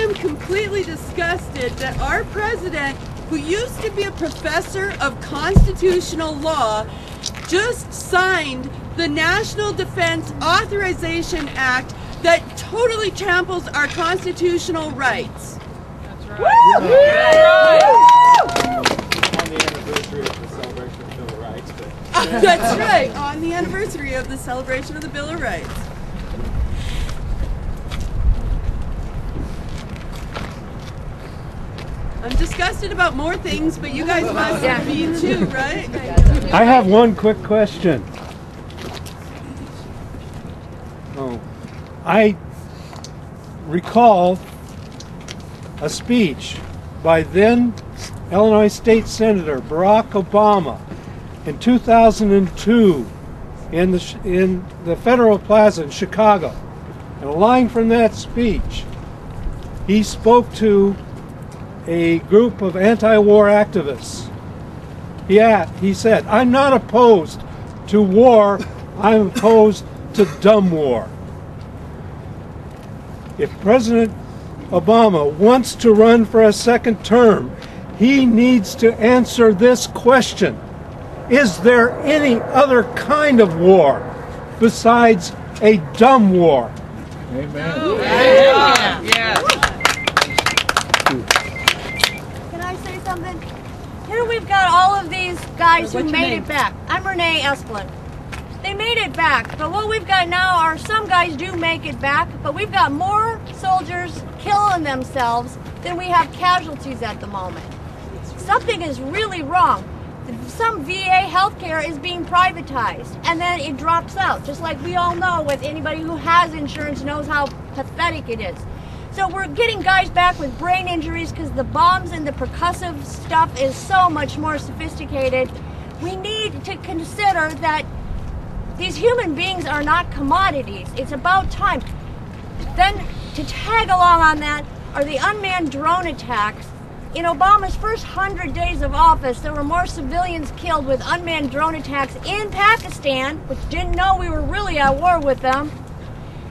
am completely disgusted that our president, who used to be a professor of constitutional law, just signed the National Defense Authorization Act that totally tramples our constitutional rights. That's right. Woo! That's right, on the anniversary of the celebration of the Bill of Rights. I'm disgusted about more things, but you guys must be too, right? I have one quick question. I recall a speech by then Illinois State Senator Barack Obama in 2002 in the Federal Plaza in Chicago. And a line from that speech, he spoke to a group of anti-war activists. He said, "I'm not opposed to war, I'm opposed to dumb war." If President Obama wants to run for a second term, he needs to answer this question. Is there any other kind of war besides a dumb war? Amen. Yeah. Can I say something? Here we've got all of these guys who made it back. I'm Renee Epstein. They made it back, but what we've got now are some guys do make it back, but we've got more soldiers killing themselves than we have casualties at the moment. Something is really wrong. Some VA healthcare is being privatized, and then it drops out, just like we all know with anybody who has insurance knows how pathetic it is. So we're getting guys back with brain injuries because the bombs and the percussive stuff is so much more sophisticated. We need to consider that these human beings are not commodities. It's about time. Then to tag along on that are the unmanned drone attacks. In Obama's first 100 days of office, there were more civilians killed with unmanned drone attacks in Pakistan, which didn't know we were really at war with them,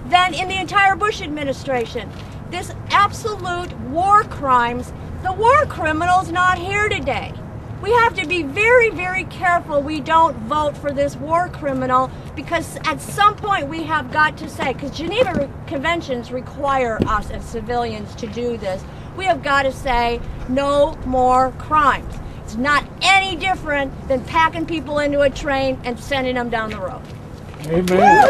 than in the entire Bush administration. This absolute war crimes, the war criminal's not here today. We have to be very, very careful we don't vote for this war criminal, because at some point we have got to say, because Geneva Conventions require us as civilians to do this, we have got to say no more crimes. It's not any different than packing people into a train and sending them down the road. Amen.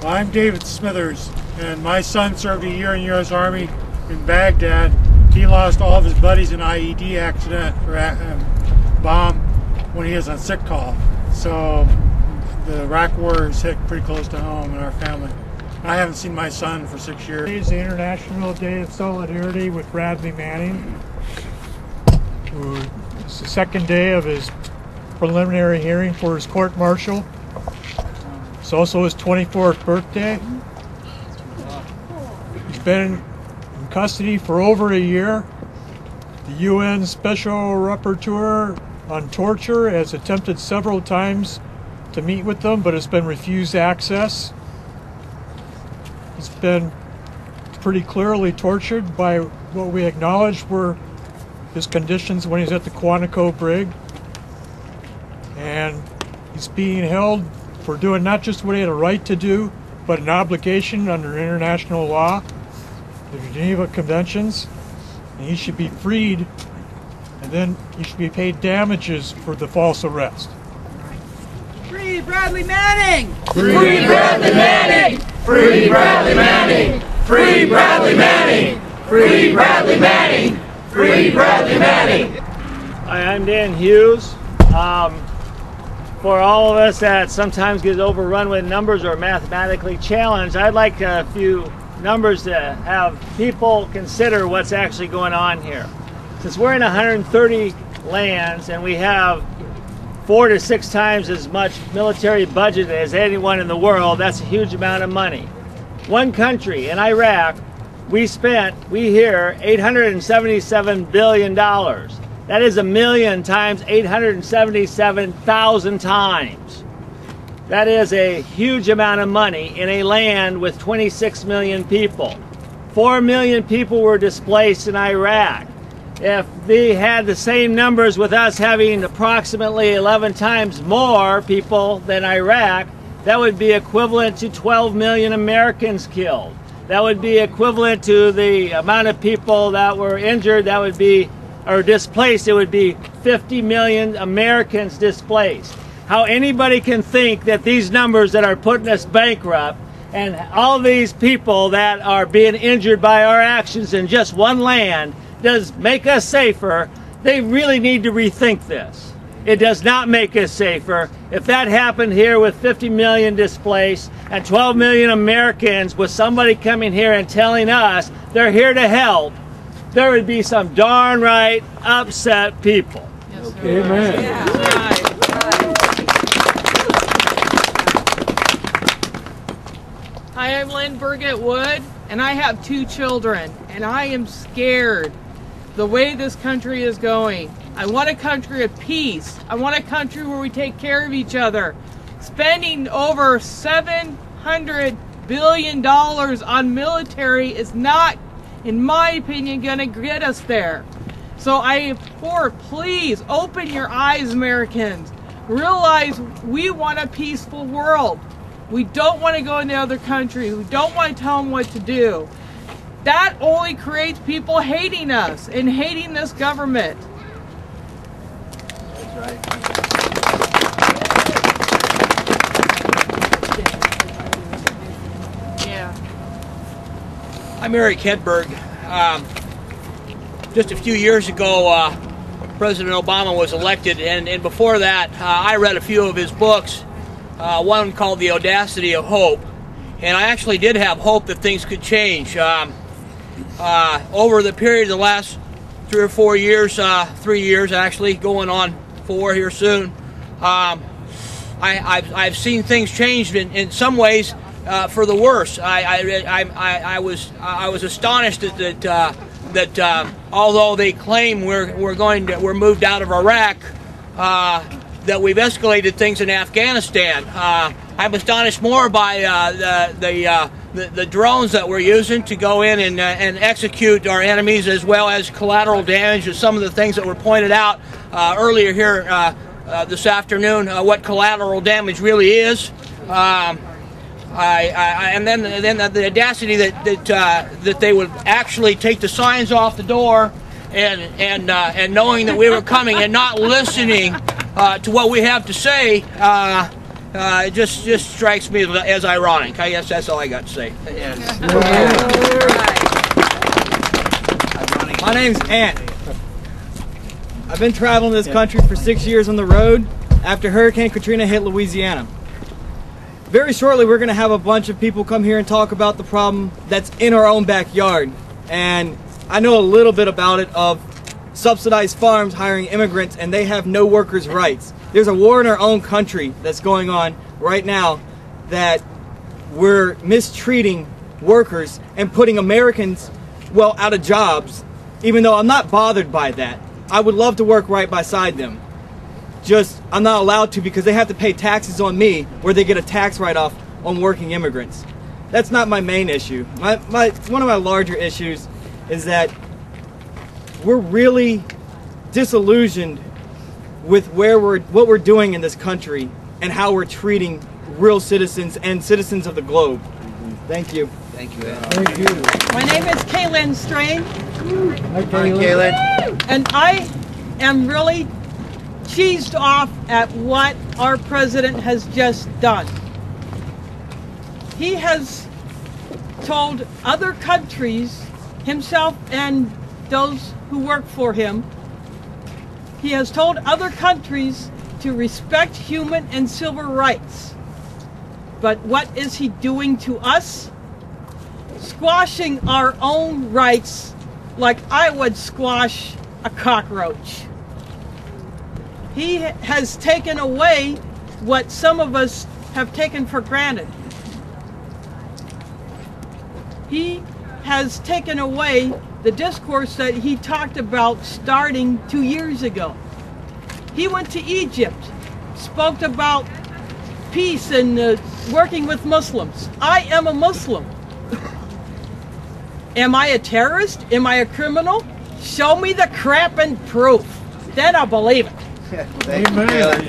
I'm David Smithers, and my son served a year in the U.S. Army in Baghdad. He lost all of his buddies in an IED accident or bomb when he was on sick call. So the Iraq War has hit pretty close to home in our family. I haven't seen my son for 6 years. Today is the International Day of Solidarity with Bradley Manning. It's the second day of his preliminary hearing for his court-martial. It's also his 24th birthday. He's been in custody for over a year. The UN Special Rapporteur on Torture has attempted several times to meet with them, but has been refused access. He's been pretty clearly tortured by what we acknowledged were his conditions when he's at the Quantico brig. And he's being held for doing not just what he had a right to do, but an obligation under international law, the Geneva Conventions, and he should be freed, and then he should be paid damages for the false arrest. Free Bradley Manning! Free Bradley Manning! Free Bradley Manning! Free Bradley Manning! Free Bradley Manning! Free Bradley Manning! Hi, I'm Dan Hughes. For all of us that sometimes get overrun with numbers or mathematically challenged, I'd like a few numbers to have people consider what's actually going on here. Since we're in 130 lands and we have 4 to 6 times as much military budget as anyone in the world, that's a huge amount of money. One country, in Iraq, we here $877 billion. That is 1,000,000 times 877,000 times. That is a huge amount of money in a land with 26 million people. 4 million people were displaced in Iraq. If they had the same numbers with us having approximately 11 times more people than Iraq, that would be equivalent to 12 million Americans killed. That would be equivalent to the amount of people that were injured, that would be, or displaced, it would be 50 million Americans displaced. How anybody can think that these numbers that are putting us bankrupt and all these people that are being injured by our actions in just one land does make us safer, they really need to rethink this. It does not make us safer. If that happened here with 50 million displaced and 12 million Americans, with somebody coming here and telling us they're here to help, there would be some darn right upset people. Yes, amen. Yeah. Hi, I'm Lynn Berg at Wood, and I have 2 children, and I am scared the way this country is going. I want a country of peace. I want a country where we take care of each other. Spending over $700 billion on military is not, in my opinion, going to get us there. So I implore, please open your eyes, Americans. Realize we want a peaceful world. We don't want to go into other countries. We don't want to tell them what to do. That only creates people hating us and hating this government. That's right. Yeah. I'm Eric Hedberg. Just a few years ago, President Obama was elected, and before that, I read a few of his books. One called The Audacity of Hope, and I actually did have hope that things could change. Over the period of the last 3 or 4 years, 3 years actually, going on 4 here soon, I've seen things change in some ways for the worse. I was astonished that although they claim we're moved out of Iraq, that we've escalated things in Afghanistan. I'm astonished more by the drones that we're using to go in and execute our enemies, as well as collateral damage, and some of the things that were pointed out earlier here this afternoon, what collateral damage really is. And then the audacity that they would actually take the signs off the door, and knowing that we were coming and not listening to what we have to say, it just strikes me as ironic. I guess that's all I got to say. Yes. My name's Ant. I've been traveling this country for 6 years on the road after Hurricane Katrina hit Louisiana. Very shortly, we're going to have a bunch of people come here and talk about the problem that's in our own backyard. And I know a little bit about it, of subsidized farms hiring immigrants, and they have no workers' rights. There's a war in our own country that's going on right now, that we're mistreating workers and putting Americans, well, out of jobs, even though I'm not bothered by that. I would love to work right beside them. Just, I'm not allowed to because they have to pay taxes on me, where they get a tax write-off on working immigrants. That's not my main issue. One of my larger issues is that we're really disillusioned with what we're doing in this country and how we're treating real citizens and citizens of the globe. Thank you. Thank you, Ed. Thank you. My name is Kaylin Strain, Hi, Hi, Kaylin. and I am really cheesed off at what our president has just done. He has told other countries, himself and those who work for him, he has told other countries to respect human and civil rights. But what is he doing to us? Squashing our own rights like I would squash a cockroach. He has taken away what some of us have taken for granted. He has taken away the discourse that he talked about starting 2 years ago. He went to Egypt, spoke about peace and working with Muslims. I am a Muslim. Am I a terrorist? Am I a criminal? Show me the crap and proof. Then I'll believe it. Amen.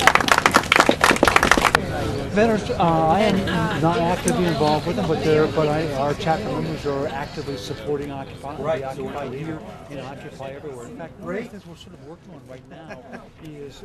Veterans, I am not actively involved with them, but our chapter members are actively supporting Occupy. Right. Occupy here and Occupy everywhere. In fact, one of the things we're sort of working on right now is